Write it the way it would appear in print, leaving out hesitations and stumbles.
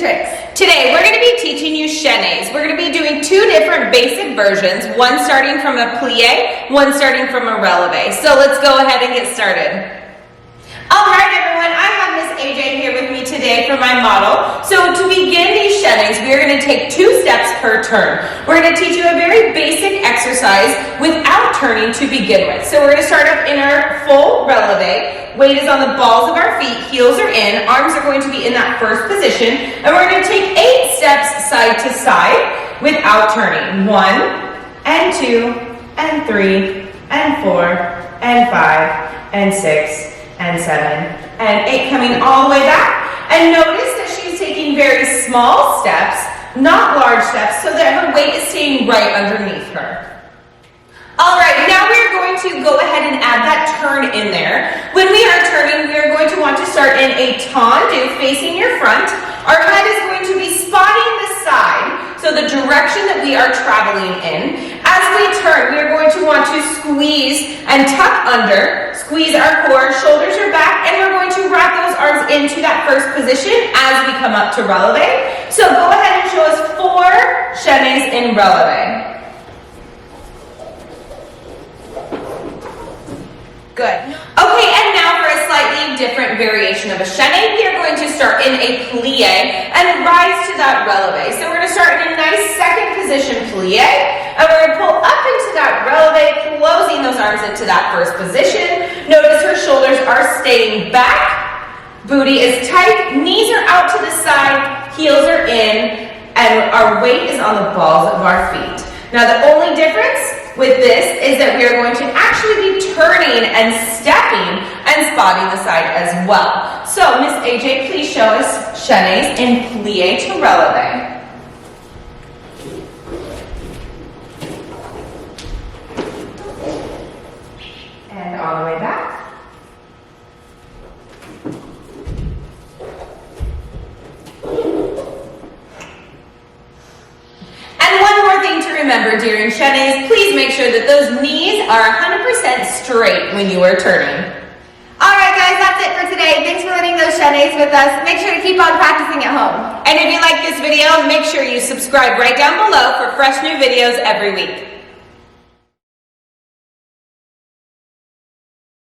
tricks. Today, we're going to be teaching you chaines. We're going to be doing two different basic versions, one starting from a plie, one starting from a releve. So let's go ahead and get started. All right, everyone, I have Miss AJ here with me today for my model. So to begin these chaines, we are going to take 2 steps per turn. We're going to teach you a very basic exercise without turning to begin with. So we're going to start up in our full releve. Weight is on the balls of our feet, heels are in, arms are going to be in that first position, and we're going to take 8 steps side to side without turning. 1, and 2, and 3, and 4, and 5, and 6, and 7, and 8, coming all the way back. And notice that she's taking very small steps, not large steps, so that her weight is staying right underneath her. All right, now we're going to go ahead and add that turn in there. When we are turning, we are going to want to start in a tendu facing your front. Our head is going to be spotting the side, so the direction that we are traveling in. As we turn, we are going to want to squeeze and tuck under, squeeze our core, shoulders are back, and we're going to wrap those arms into that first position as we come up to releve. So go ahead and show us 4 chaines in releve. Good. Okay, and now for a slightly different variation of a chaine, we are going to start in a plie and rise to that releve. So we're going to start in a nice second position plie, and we're going to pull up into that releve, closing those arms into that first position. Notice her shoulders are staying back, booty is tight, knees are out to the side, heels are in, and our weight is on the balls of our feet. Now the only difference with this is that we are going to actually be turning and stepping and spotting the side as well. So Miss AJ, please show us chaines in plie to releve. And all the way back. Remember, during chaines, please make sure that those knees are 100% straight when you are turning. All right, guys, that's it for today. Thanks for learning those chaines with us. Make sure to keep on practicing at home. And if you like this video, make sure you subscribe right down below for fresh new videos every week.